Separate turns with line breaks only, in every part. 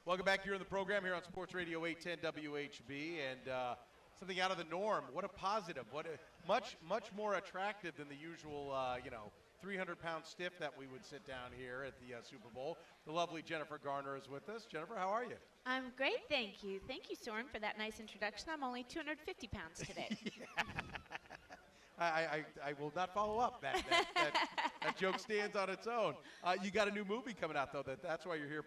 Welcome back here in the program here on Sports Radio 810 WHB, and something out of the norm. What a positive! What a much more attractive than the usual, 300-pound stiff that we would sit down here at the Super Bowl. The lovely Jennifer Garner is with us. Jennifer, how are you?
I'm great, thank you. Thank you, Soren, for that nice introduction. I'm only 250 pounds today.
I will not follow up. That joke stands on its own. You got a new movie coming out, though. That's why you're here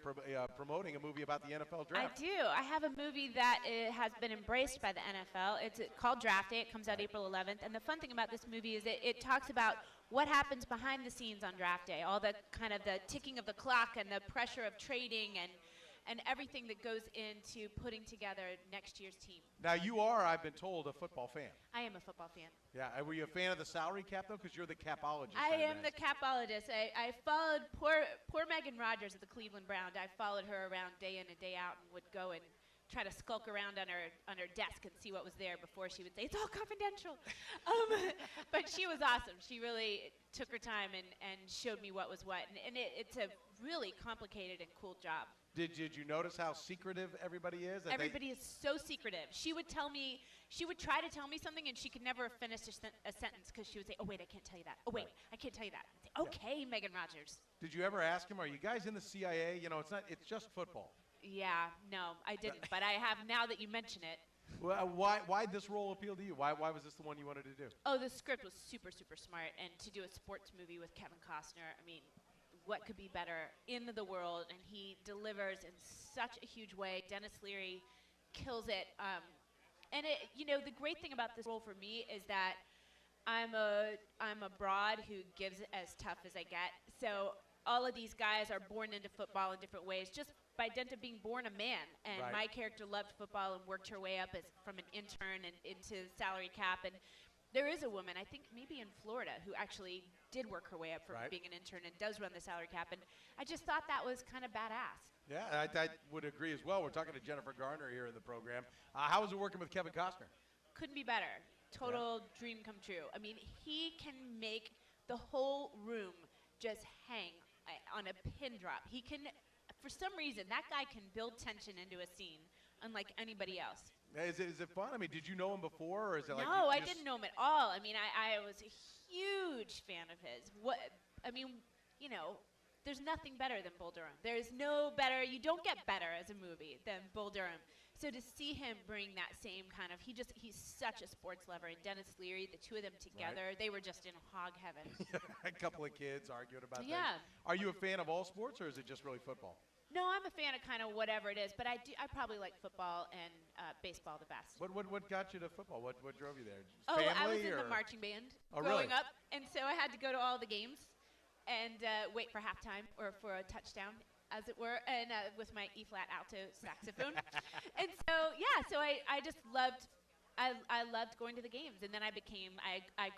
promoting a movie about the NFL draft.
I do. I have a movie that has been embraced by the NFL. It's called Draft Day. It comes out April 11th. And the fun thing about this movie is it talks about what happens behind the scenes on Draft Day, all the kind of the ticking of the clock and the pressure of trading and everything that goes into putting together next year's team.
Now, you are, I've been told, a football fan.
I am a football fan.
Yeah, were you a fan of the salary cap, though? Because you're the capologist.
I am the capologist. I followed poor Megan Rogers of the Cleveland Browns. I followed her around day in and day out and would go and try to skulk around on her desk and see what was there before she would say, it's all confidential. But she was awesome. She really took her time and showed me what was what. And it's a really complicated and cool job.
Did you notice how secretive everybody is?
Everybody is so secretive. She would try to tell me something, and she could never finish a sentence because she would say, oh, wait, I can't tell you that. Oh, wait, I can't tell you that. I'd say, okay, Megan Rogers.
Did you ever ask him, are you guys in the CIA? It's just football.
Yeah, no, I didn't, but I have now that you mention it.
Well, why this role appeal to you? Why was this the one you wanted to do?
Oh, the script was super, super smart, and to do a sports movie with Kevin Costner, I mean, what could be better in the world? And he delivers in such a huge way. Dennis Leary kills it. And the great thing about this role for me is that I'm a broad who gives it as tough as I get. So all of these guys are born into football in different ways, just by dint of being born a man. And
right.
My character loved football and worked her way up from an intern and into salary cap. And there is a woman, I think maybe in Florida, who actually did work her way up from being an intern and does run the salary cap. And I just thought that was kind of badass.
Yeah, I would agree as well. We're talking to Jennifer Garner here in the program. How was it working with Kevin Costner?
Couldn't be better. Total dream come true. I mean, he can make the whole room just hang on a pin drop. He can, for some reason, that guy can build tension into a scene unlike anybody else.
Is it fun? I mean, did you know him before, or is it like?
No, I didn't know him at all. I mean, I was a huge fan of his. There's nothing better than Bull Durham. There's no better. You don't get better as a movie than Bull Durham. So to see him bring that same kind of, he's such a sports lover. And Dennis Leary, the two of them together, They were just in hog heaven.
A couple of kids arguing about
things.
Are you a fan of all sports, or is it just really football?
No, I'm a fan of kind of whatever it is, but I probably like football and baseball the best.
What got you to football? What drove you there?
I was in the marching band growing up, and so I had to go to all the games and wait for halftime or for a touchdown, as it were, and with my E-flat alto saxophone. And so I just loved. I loved going to the games, and then I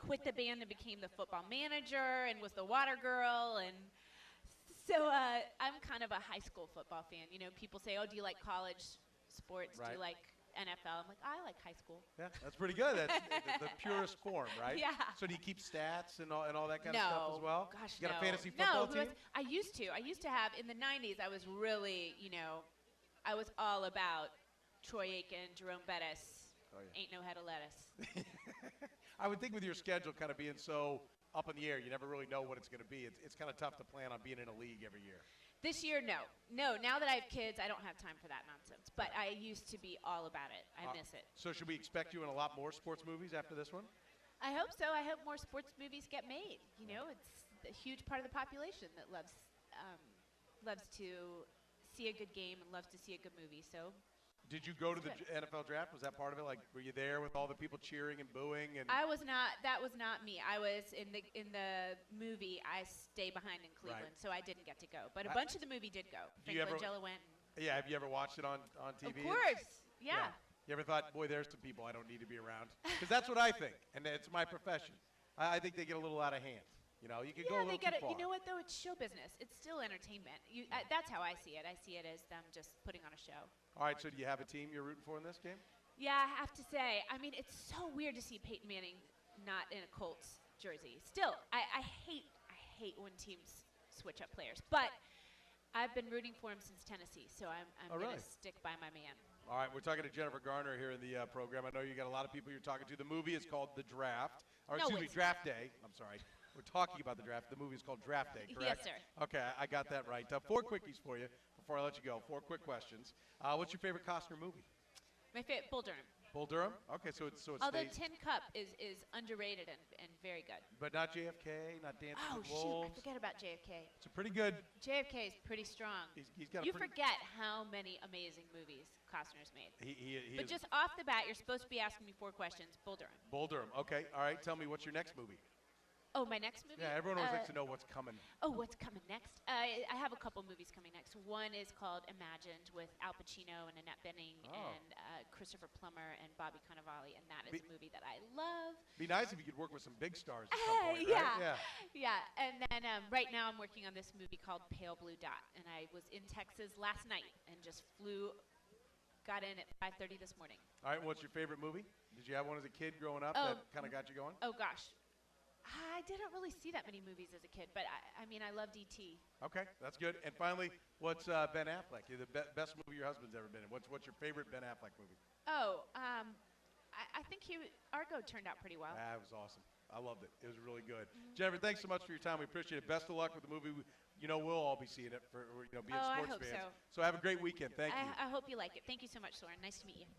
quit the band and became the football manager and was the water girl and. So I'm kind of a high school football fan. People say, oh, do you like college sports?
Right.
Do you like NFL? I'm like, I like high school.
Yeah, that's pretty good. That's the purest form, right?
Yeah.
So do you keep stats and all that kind of stuff as well?
Gosh,
you got a fantasy football team?
I used to have, in the 90s, I was really, I was all about Troy Aikman, Jerome Bettis, ain't no head of lettuce.
I would think with your schedule kind of being so up in the air, you never really know what it's going to be. It's kind of tough to plan on being in a league every year.
This year, no. Now that I have kids, I don't have time for that nonsense. But I used to be all about it. I miss it.
So should we expect you in a lot more sports movies after this one?
I hope so. I hope more sports movies get made. It's a huge part of the population that loves to see a good game and loves to see a good movie. So.
Did you go to the NFL draft? Was that part of it? Like, were you there with all the people cheering and booing? And
I was not. That was not me. I was in the movie. I stay behind in Cleveland, so I didn't get to go. But a bunch of the movie did go. Frank Langella went.
Yeah. Have you ever watched it on TV?
Of course. Yeah.
You ever thought, boy, there's some people I don't need to be around? Because that's what I think, and it's my profession. I think they get a little out of hand. You could go a little too far.
You know what, though? It's show business. It's still entertainment. That's how I see it. I see it as them just putting on a show.
All right, so do you have a team you're rooting for in this game?
Yeah, I have to say. I mean, it's so weird to see Peyton Manning not in a Colts jersey. Still, I hate when teams switch up players. But I've been rooting for him since Tennessee, so I'm going to stick by my man.
All right, we're talking to Jennifer Garner here in the program. I know you got a lot of people you're talking to. The movie is called The Draft. Or excuse me, Draft Day. I'm sorry. We're talking about The Draft. The movie is called Draft Day, correct?
Yes, sir.
Okay, I got that right. 4 quickies for you before I let you go. 4 quick questions. What's your favorite Costner movie?
My favorite, Bull Durham.
Bull Durham? Okay, so it's
Although Tin Cup is underrated and very good.
But not JFK, not Dancing with Wolves.
Oh, shoot, I forget about JFK.
It's a pretty good.
JFK is pretty strong.
He's got
you forget how many amazing movies Costner's made. But
is
just off the bat, you're supposed to be asking me 4 questions. Bull Durham.
Bull Durham. Okay, all right. Tell me, what's your next movie?
Oh, my next movie?
Yeah, everyone always likes to know what's coming.
Oh, what's coming next? I have a couple movies coming next. One is called Imagined with Al Pacino and Annette Bening and Christopher Plummer and Bobby Cannavale, and that is a movie that I love.
Be nice if you could work with some big stars at some point, right?
Yeah. And then right now I'm working on this movie called Pale Blue Dot, and I was in Texas last night and just got in at 5:30 this morning.
All right, what's your favorite movie? Did you have one as a kid growing up that kind of got you going?
Oh, gosh. I didn't really see that many movies as a kid, but I mean, I loved E.T.
Okay, that's good. And finally, what's Ben Affleck? The best movie your husband's ever been in. What's your favorite Ben Affleck movie?
Oh, I think Argo turned out pretty well.
It was awesome. I loved it. It was really good. Jennifer, thanks so much for your time. We appreciate it. Best of luck with the movie. We'll all be seeing it for being sports
I hope
fans.
so.
So have a great weekend. Thank you.
I hope you like it. Thank you so much, Soren. Nice to meet you.